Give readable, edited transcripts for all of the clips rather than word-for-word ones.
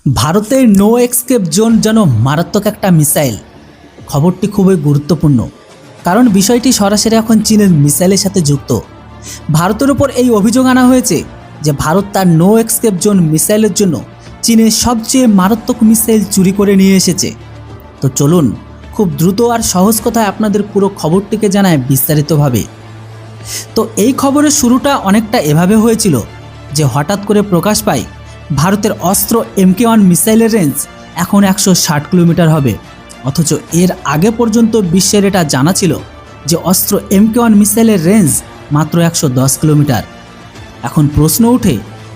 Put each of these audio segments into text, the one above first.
ভারতের no এক্সকেপ zone যেন মারাত্মক একটা মিসাইল। খবরটি খুবই গুরুত্বপূর্ণ, কারণ বিষয়টি সরাসরি এখন চীনের মিসাইলের সাথে যুক্ত। ভারতের উপর এই অভিযোগ আনা হয়েছে যে ভারত তার নো এক্সকেপ জোন মিসাইলের জন্য চীনের সবচেয়ে মারাত্মক মিসাইল চুরি করে নিয়ে এসেছে। তো চলুন খুব দ্রুত আর সহজ কথায় আপনাদের পুরো খবরটিকে জানায় বিস্তারিতভাবে। তো এই খবরের শুরুটা অনেকটা এভাবে হয়েছিল যে হঠাৎ করে প্রকাশ পায় ভারতের অস্ত্র MK1 মিসাইলের রেঞ্জ এখন 160 কিলোমিটার হবে, অথচ এর আগে পর্যন্ত বিশ্বের এটা জানা ছিল যে অস্ত্র MK1 মিসাইলের রেঞ্জ মাত্র 110 কিলোমিটার। এখন প্রশ্ন ওঠে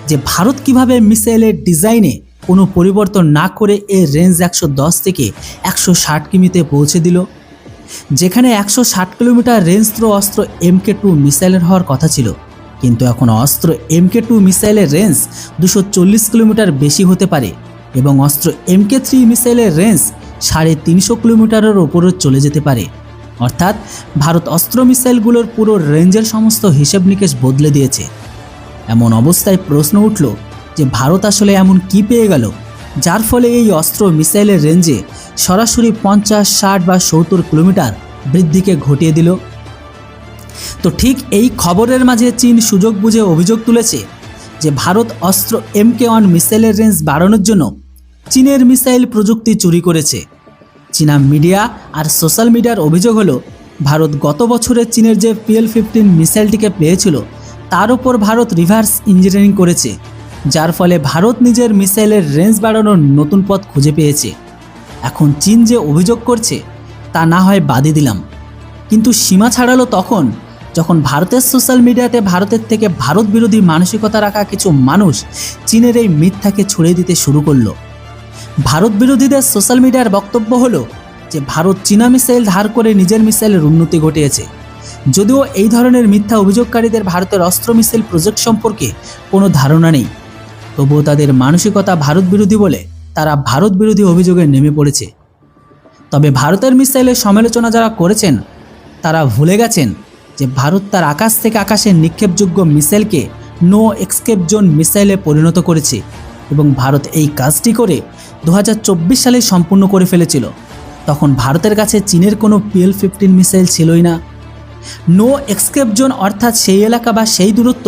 যে ভারত কিভাবে মিসাইলের ডিজাইনে কোনো পরিবর্তন না করে এর রেঞ্জ 110 থেকে 160 কিমিতে পৌঁছে দিল, যেখানে 160 কিলোমিটার রেঞ্জ থ্রো অস্ত্র MK2 মিসাইলের হওয়ার কথা ছিল। কিন্তু এখন অস্ত্র MK2 মিসাইলের রেঞ্জ 240 কিলোমিটার বেশি হতে পারে এবং অস্ত্র MK3 মিসাইলের রেঞ্জ 350 কিলোমিটারের ওপরে চলে যেতে পারে। অর্থাৎ ভারত অস্ত্র মিসাইলগুলোর পুরো রেঞ্জের সমস্ত হিসেব নিকেশ বদলে দিয়েছে। এমন অবস্থায় প্রশ্ন উঠল যে ভারত আসলে এমন কি পেয়ে গেল যার ফলে এই অস্ত্র মিসাইলের রেঞ্জে সরাসরি 50, 60 বা 70 কিলোমিটার বৃদ্ধিকে ঘটিয়ে দিল। তো ঠিক এই খবরের মাঝে চীন সুযোগ বুঝে অভিযোগ তুলেছে যে ভারত অস্ত্র MK1 মিসাইলের রেঞ্জ বাড়ানোর জন্য চীনের মিসাইল প্রযুক্তি চুরি করেছে। চীনা মিডিয়া আর সোশ্যাল মিডিয়ার অভিযোগ হলো ভারত গত বছরে চীনের যে PL-15 মিসাইলটিকে পেয়েছিল তার উপর ভারত রিভার্স ইঞ্জিনিয়ারিং করেছে, যার ফলে ভারত নিজের মিসাইলের রেঞ্জ বাড়ানোর নতুন পথ খুঁজে পেয়েছে। এখন চীন যে অভিযোগ করছে তা না হয় বাদই দিলাম, কিন্তু সীমা ছাড়ালো তখন যখন ভারতের সোশ্যাল মিডিয়াতে ভারতের থেকে ভারত বিরোধী মানসিকতা রাখা কিছু মানুষ চীনের এই মিথ্যাকে ছড়িয়ে দিতে শুরু করলো। ভারত বিরোধীদের সোশ্যাল মিডিয়ার বক্তব্য হলো যে ভারত চীনা মিসাইল ধার করে নিজের মিসাইলের উন্নতি ঘটিয়েছে। যদিও এই ধরনের মিথ্যা অভিযোগকারীদের ভারতের অস্ত্র মিসাইল প্রজেক্ট সম্পর্কে কোনো ধারণা নেই, তবুও তাদের মানসিকতা ভারত বিরোধী বলে তারা ভারত বিরোধী অভিযোগে নেমে পড়েছে। তবে ভারতের মিসাইলের সমালোচনা যারা করেছেন তারা ভুলে গেছেন যে ভারত তার আকাশ থেকে আকাশে নিক্ষেপযোগ্য মিসাইলকে নো এক্সকেপ জোন মিসাইলে পরিণত করেছে এবং ভারত এই কাজটি করে 2024 সালে সম্পূর্ণ করে ফেলেছিল। তখন ভারতের কাছে চীনের কোনো PL-15 মিসাইল ছিলই না। নো এক্সকেপ জোন অর্থাৎ সেই এলাকা বা সেই দূরত্ব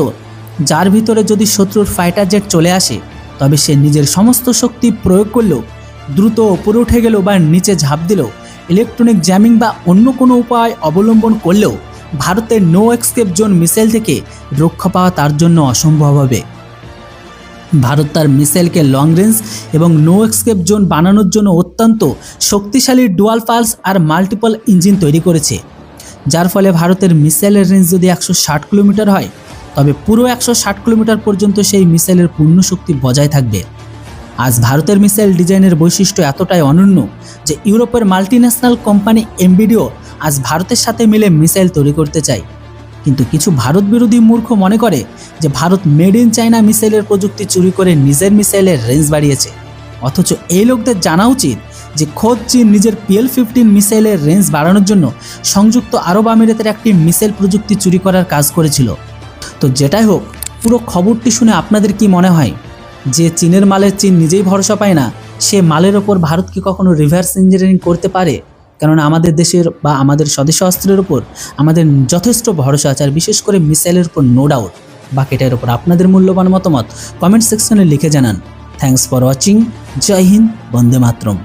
যার ভিতরে যদি শত্রুর ফাইটার জেট চলে আসে তবে সে নিজের সমস্ত শক্তি প্রয়োগ করলেও, দ্রুত ওপরে উঠে গেল বা নিচে ঝাঁপ দিল, ইলেকট্রনিক জ্যামিং বা অন্য কোনো উপায় অবলম্বন করলেও ভারতের নো এক্সকেপ জোন মিসাইল থেকে রক্ষা পাওয়া তার জন্য অসম্ভব হবে। ভারত তার মিসাইলকে লং রেঞ্জ এবং নো এক্সকেপ জোন বানানোর জন্য অত্যন্ত শক্তিশালী ডুয়াল পালস আর মাল্টিপল ইঞ্জিন তৈরি করেছে, যার ফলে ভারতের মিসাইলের রেঞ্জ যদি 160 কিলোমিটার হয় তবে পুরো 160 কিলোমিটার পর্যন্ত সেই মিসাইলের পূর্ণ শক্তি বজায় থাকবে। আজ ভারতের মিসাইল ডিজাইনের বৈশিষ্ট্য এতটাই অনন্য যে ইউরোপের মাল্টিন্যাশনাল কোম্পানি এমবিডিও আজ ভারতের সাথে মিলে মিসাইল তৈরি করতে চায়। কিন্তু কিছু ভারত বিরোধী মূর্খ মনে করে যে ভারত মেড ইন চায়না মিসাইলের প্রযুক্তি চুরি করে নিজের মিসাইলের রেঞ্জ বাড়িয়েছে, অথচ এই লোকদের জানা উচিত যে খোদ চীন নিজের PL-15 মিসাইলের রেঞ্জ বাড়ানোর জন্য সংযুক্ত আরব আমিরাতের একটি মিসাইল প্রযুক্তি চুরি করার কাজ করেছিল। তো যেটাই হোক, পুরো খবরটি শুনে আপনাদের কি মনে হয় যে চীনের মালের চীন নিজেই ভরসা পায় না, সে মালের ওপর ভারত কি কখনো রিভার্স ইঞ্জিনিয়ারিং করতে পারে? কেননা আমাদের দেশের বা আমাদের স্বদেশী অস্ত্রের উপর আমাদের যথেষ্ট ভরসা আছে, আর বিশেষ করে মিসাইলের উপর নো ডাউট। বাকিটার উপর আপনাদের মূল্যবান মতামত কমেন্ট সেকশনে লিখে জানান। Thanks for watching. জয় হিন্দ, বন্দে মাতরম।